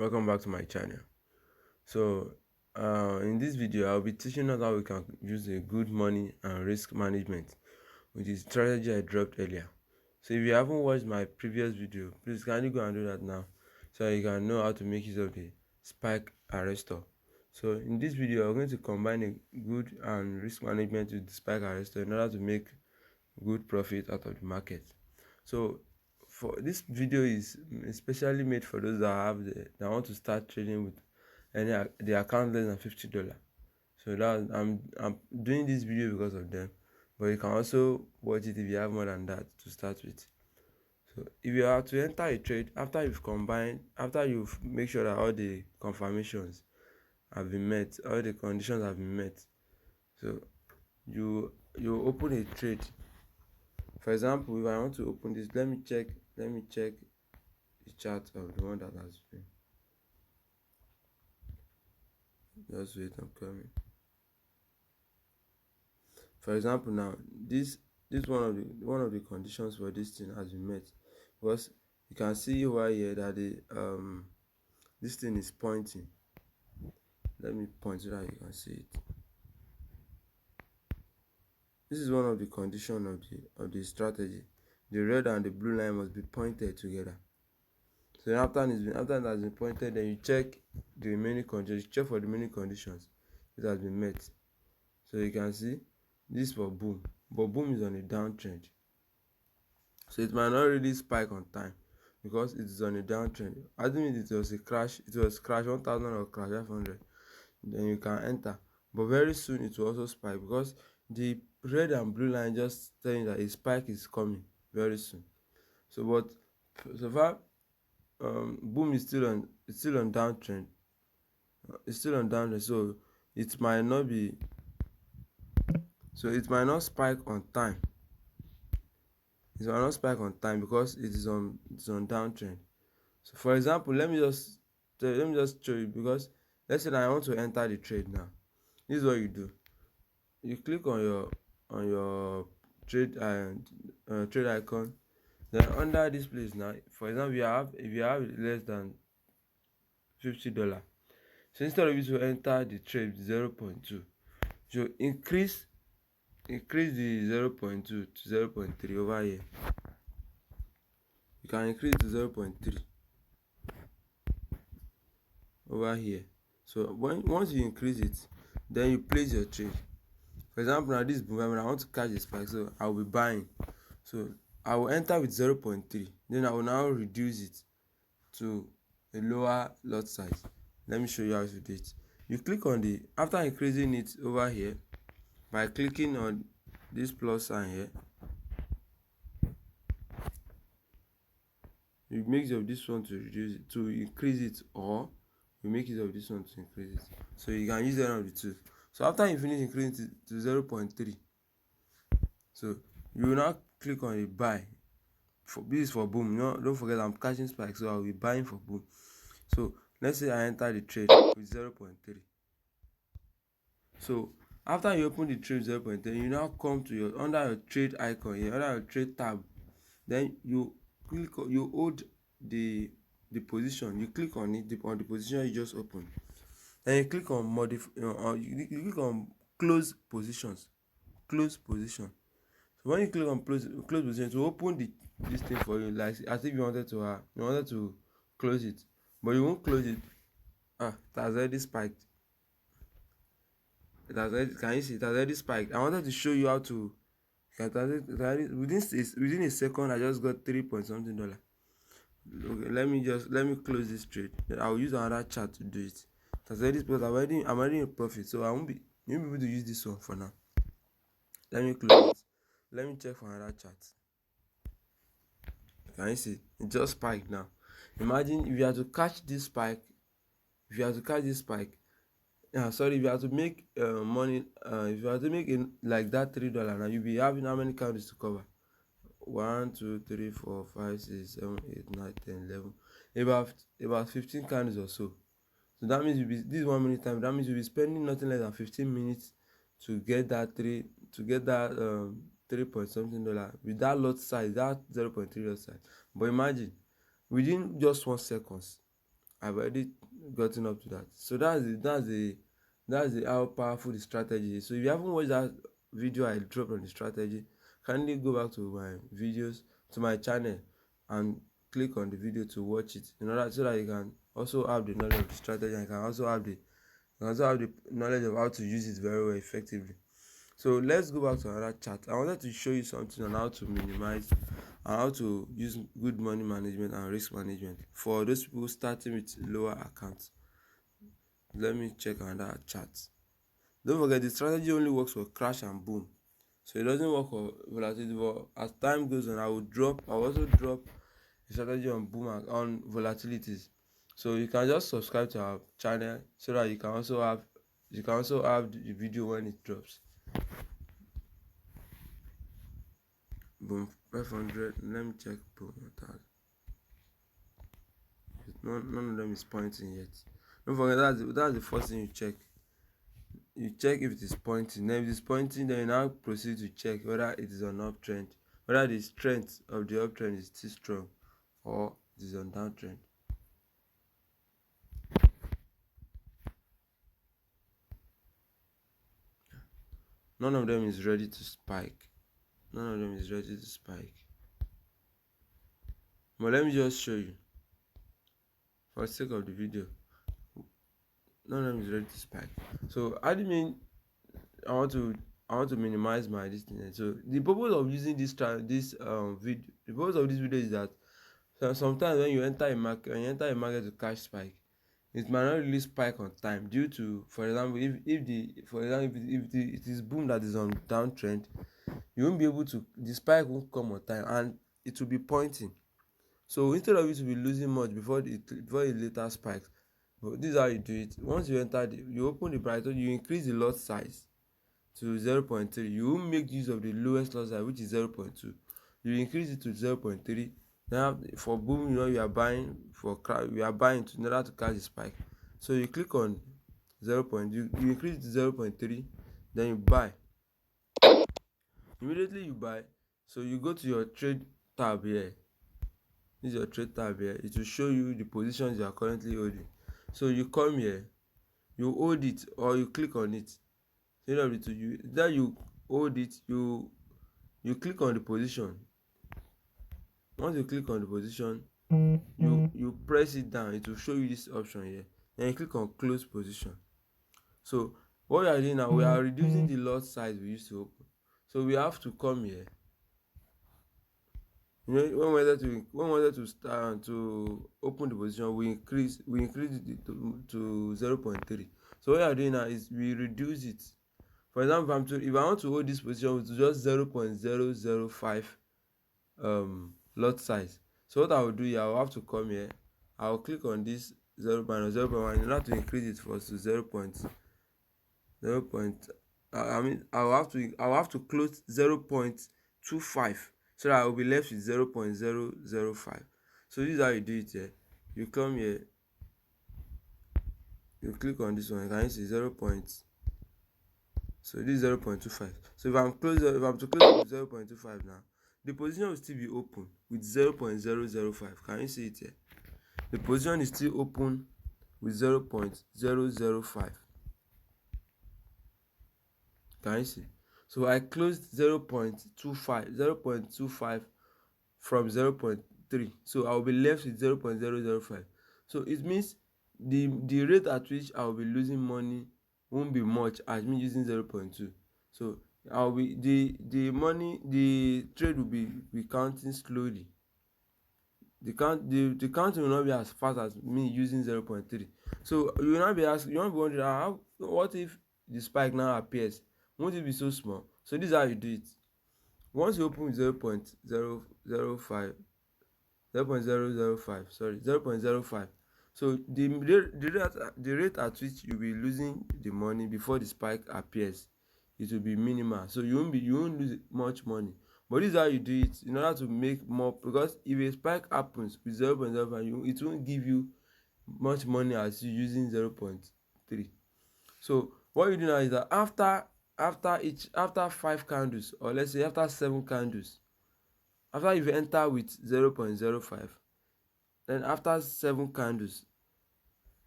Welcome back to my channel. So in this video I'll be teaching us how we can use a good money and risk management with the strategy I dropped earlier. So if you haven't watched my previous video, please kindly go and do that now so you can know how to make use of the spike arrestor. So in this video I'm going to combine a good and risk management with the spike arrestor in order to make good profit out of the market. So for this video is especially made for those that want to start trading with the account less than $50. So that I'm doing this video because of them, but you can also watch it if you have more than that to start with. So if you are to enter a trade after you've make sure that all the confirmations have been met, all the conditions have been met, so you open a trade. For example, if I want to open this, let me check the chart of the one that has been. Just wait, I'm coming. For example, now this one of the conditions for this thing has been met, because you can see over here that the this thing is pointing. Let me point so that you can see it. This is one of the conditions of the strategy. The red and the blue line must be pointed together. So after it has been pointed, then you check the remaining conditions. You check for the remaining conditions. It has been met. So you can see this for boom, but boom is on a downtrend. So it might not really spike on time because it is on a downtrend. Assuming it was a crash, it was crash 1000 or crash 500, then you can enter. But very soon it will also spike because the red and blue line just telling that a spike is coming very soon. So but so far boom is still on downtrend. It's still on downtrend, so it might not be, so it might not spike on time. It might not spike on time because it's on downtrend. So for example, let me just show you, because let's say that I want to enter the trade now. This is what you do. You click on your trade trade icon. Then under this place now, for example, if you have less than $50, so instead of you to enter the trade 0.2, you increase the 0.2 to 0.3 over here. You can increase to 0.3 over here. So once you increase it, then you place your trade. For example, now this boom, I want to catch the spike, so I will be buying. So I will enter with 0.3, then I will now reduce it to a lower lot size. Let me show you how to do it. You click on the, after increasing it over here by clicking on this plus sign here, you make use of this one to reduce it, to increase it, or you make use of this one to increase it. So you can use any of the two. So after you finish increasing it to 0.3, so you will now click on a buy. This is for boom. No, don't forget I'm catching spike, so I will be buying for boom. So let's say I enter the trade with 0.3. So after you open the trade 0.3, you now come to your under your trade icon here, under your trade tab. Then you click, you hold the position. You click on it, on the position you just opened. Then you click on you click on close positions. Close position. So when you click on close position, to open this thing for you, like as if you wanted to close it, but you won't close it. It has already spiked. It has already, can you see? It has already spiked. I wanted to show you how to. Within a second, I just got $3 point something. Okay, let me close this trade. Then I'll use another chart to do it. Because I'm already in profit, so you won't be able to use this one for now. Let me close it. Let me check for another chart. Can you see? It just spiked now. Imagine if you have to catch this spike. If you have to make money, if you have to make it like that $3, now you'll be having how many candles to cover? 1, 2, 3, 4, 5, 6, 7, 8, 9, 10, 11. About 15 candles or so. So that means this 1 minute time. That means you'll be spending nothing less than 15 minutes to get that $3 point something with that lot size, that 0.3 lot size. But imagine within just 1 second, I've already gotten up to that. So that's the how powerful the strategy is. So if you haven't watched that video I dropped on the strategy, kindly go back to my videos, to my channel, and click on the video to watch it, in order so that you can also have the knowledge of the strategy, and you can also have the knowledge of how to use it very well effectively. So let's go back to another chart. I wanted to show you something on how to minimize and how to use good money management and risk management for those people starting with lower accounts. Let me check another chart. Don't forget, the strategy only works for crash and boom. So it doesn't work for volatility. But as time goes on, I will also drop a strategy on boom and on volatilities. So you can just subscribe to our channel so that you can also have the video when it drops. Boom 500. Let me check boom 1000. None of them is pointing yet. Don't forget, that's the first thing you check. You check if it is pointing. Then if it is pointing, then you now proceed to check whether it is on uptrend, whether the strength of the uptrend is still strong or it is on downtrend. None of them is ready to spike. None of them is ready to spike. But let me just show you, for the sake of the video. None of them is ready to spike. So how do you mean I want to minimize my distance? So the purpose of using this video, the purpose of this video is that sometimes when you enter a market to catch spike, it might not really spike on time due to, for example, if it is boom that is on downtrend, you won't be able to, the spike won't come on time and it will be pointing. So instead of you to be losing much before it later spikes, but this is how you do it. Once you you open the price, you increase the lot size to 0.3. You won't make use of the lowest lot size, which is 0.2. You increase it to 0.3. Now for boom, you are buying in order to catch the spike. So you click on 0. You increase it to 0.3, then you buy. Immediately you buy, so you go to your trade tab here. This is your trade tab here. It will show you the positions you are currently holding. So you come here, you hold it or you click on it. You hold it, you click on the position. Once you click on the position, you press it down. It will show you this option here. Then you click on close position. So what we are doing now, we are reducing the lot size we used to open. So we have to come here. When we wanted to start to open the position, we increase it to 0.3. So what we are doing now is we reduce it. For example, if I want to hold this position with just 0.005 lot size, so what I will do here, I will have to come here. I will click on this 0 minus 0.1 in order to increase it first to 0. I will have to close 0.25 so that I will be left with 0.005. So this is how you do it here. You come here, you click on this one. Can you see 0. So this is 0.25. So if I'm to close with 0.25 now, the position will still be open with 0.005. Can you see it here? The position is still open with 0.005. Can you see? So I closed 0.25 from 0.3. So I will be left with 0.005. So it means the rate at which I will be losing money won't be much as me using 0.2. So I'll be the trade will be counting slowly. The counting will not be as fast as me using 0.3. So you will not be wondering, what if the spike now appears? Won't it be so small? So this is how you do it. Once you open with 0.005, sorry, 0.05. So the rate at which you'll be losing the money before the spike appears, it will be minimal. So you won't lose much money. But this is how you do it in order to make more, because if a spike happens with 0.05, it won't give you much money as you using 0.3. So what you do now is that after 5 candles, or let's say after 7 candles, after you enter with 0.05, then after 7 candles,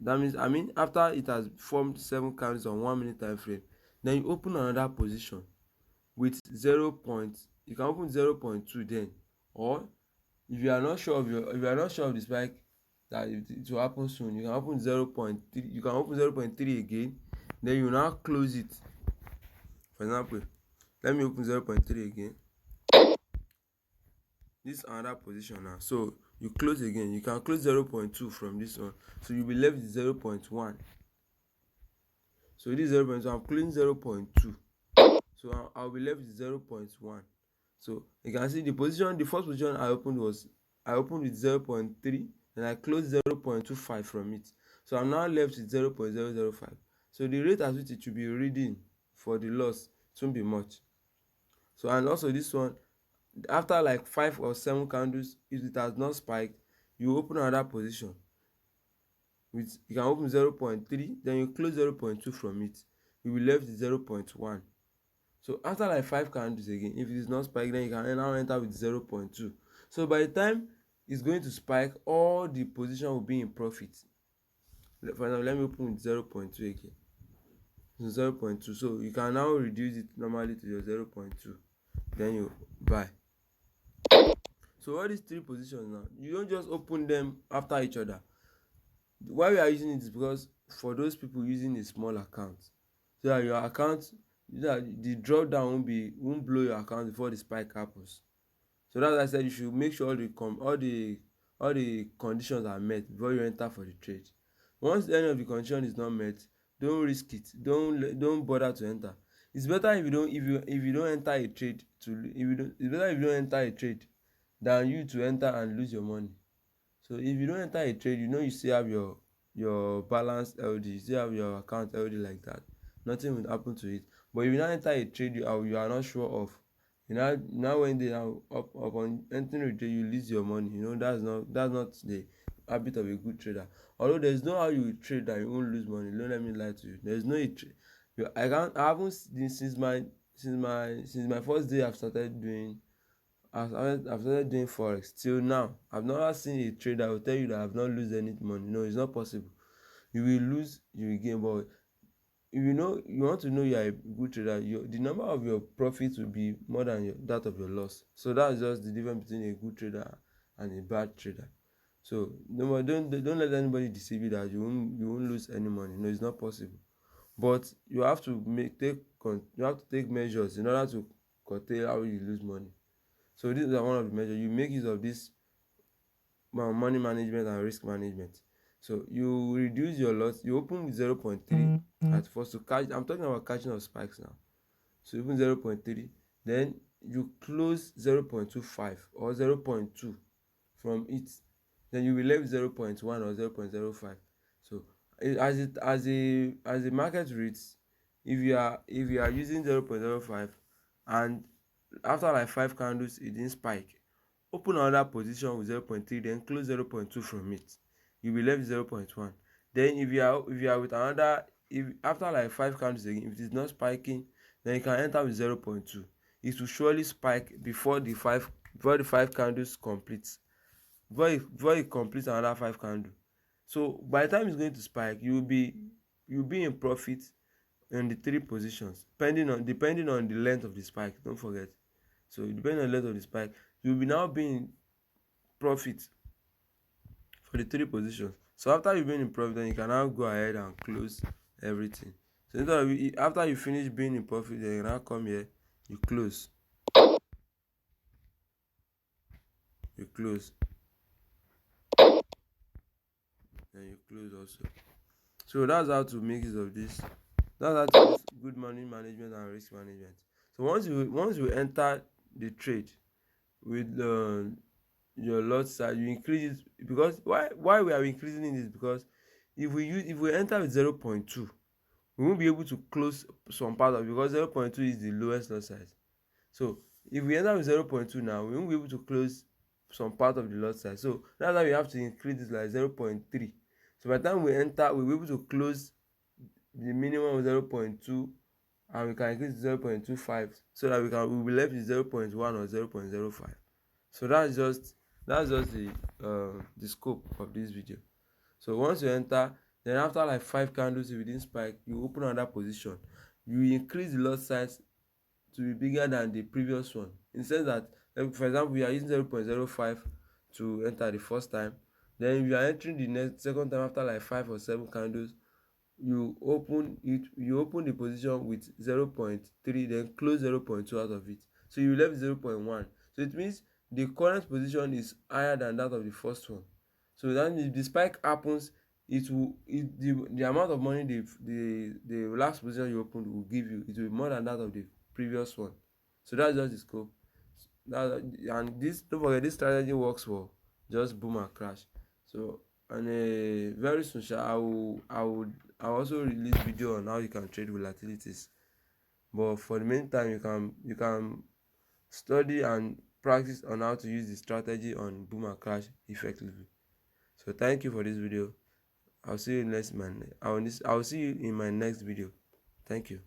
That means, I mean, after it has formed 7 candles on 1 minute time frame, then you open another position with 0 point. You can open 0.2 then, or if you are not sure of your, if you are not sure of the spike that it will happen soon, you can open 0.3. You can open 0.3 again, then you now close it. For example, let me open 0.3 again. This is another position now, so you close again. You can close 0.2 from this one, so you'll be left with 0.1. So this 0.2, I'm closing 0.2, so I'll be left with 0.1. So you can see the position, the first position I opened with 0.3, and I closed 0.25 from it. So I'm now left with 0.005. So the rate at which it should be reading for the loss, it won't be much. So, and also this one, after like 5 or 7 candles, if it has not spiked, you open another position with, you can open 0.3, then you close 0.2 from it. You will left with 0.1. So after like 5 candles again, if it is not spiked, then you can now enter with 0.2. So by the time it's going to spike, all the position will be in profit. For example, let me open with 0.2 again. So 0.2. So you can now reduce it normally to your 0.2. Then you buy. So all these 3 positions now, you don't just open them after each other. Why we are using it is because for those people using a small account, so that your account, so that the drop down won't blow your account before the spike happens. So that's why I said you should make sure all the conditions are met before you enter for the trade. Once any of the condition is not met, don't risk it. Don't bother to enter. It's better if you don't enter a trade to if you don't it's better if you don't enter a trade than you to enter and lose your money. So if you don't enter a trade, you know you still have your balance LD, you still have your account LD like that. Nothing will happen to it. But if you now enter a trade you are not sure of, now when they now upon entering a trade you lose your money. That's not the habit of a good trader. Although there's no how you will trade that you won't lose money. Don't let me lie to you. There's no a trade. I haven't seen since my first day I've started doing forex till now. I've never seen a trader that will tell you that I've not lose any money. No, it's not possible. You will lose, you will gain. But if you want to know you are a good trader, the number of your profits will be more than that of your loss. So that's just the difference between a good trader and a bad trader. So no, don't let anybody deceive you that you won't lose any money. No, it's not possible. But you have to take measures in order to curtail how you lose money. So these are one of the measures. You make use of this money management and risk management. So you reduce your loss. You open with 0.3 at first to catch. I'm talking about catching of spikes now. So you open 0.3, then you close 0.25 or 0.2 from it. Then you will left 0.1 or 0.05. So as a market rates, if you are using 0.05 and after like 5 candles it didn't spike, open another position with 0.3, then close 0.2 from it. You will left 0.1. Then if you are with another, if after like 5 candles again, if it is not spiking, then you can enter with 0.2. It will surely spike before the 5 candles completes. Before it completes another 5 candle. So by the time it's going to spike, you'll be in profit in the 3 positions, depending on the length of the spike. Don't forget. So depending on the length of the spike, you'll be now being in profit for the 3 positions. So after you've been in profit, then you can now go ahead and close everything. So after you finish being in profit, then you now come here, you close, then you close also. So that's how to make use of this. That's how to use good money management and risk management. So once you enter the trade with your lot size, you increase it. Because why we are increasing it is because if we enter with 0.2, we won't be able to close some part of it, because 0.2 is the lowest lot size. So if we enter with 0.2 now, we won't be able to close some part of the lot size. So that's why we have to increase it like 0.3. So by the time we enter, we'll be able to close the minimum of 0.2, and we can increase to 0.25, so that we'll be left with 0.1 or 0.05. So that's just the scope of this video. So once you enter, Then after like 5 candles, if it didn't spike, you open another position. You increase the lot size to be bigger than the previous one, in the sense that, like, for example, you are using 0.05 to enter the first time. Then if you are entering the next second time after like 5 or 7 candles, you open the position with 0.3, then close 0.2 out of it, so you left 0.1. So it means the current position is higher than that of the first one. So that means if the spike happens, the amount of money the last position you opened will give you, it will be more than that of the previous one. So that's just the scope. And this, don't forget, this strategy works for just boom and crash. So, and very soon I will also release video on how you can trade volatilities. But for the meantime, you can study and practice on how to use the strategy on boom and crash effectively. So thank you for this video. I'll see you in my next video. Thank you.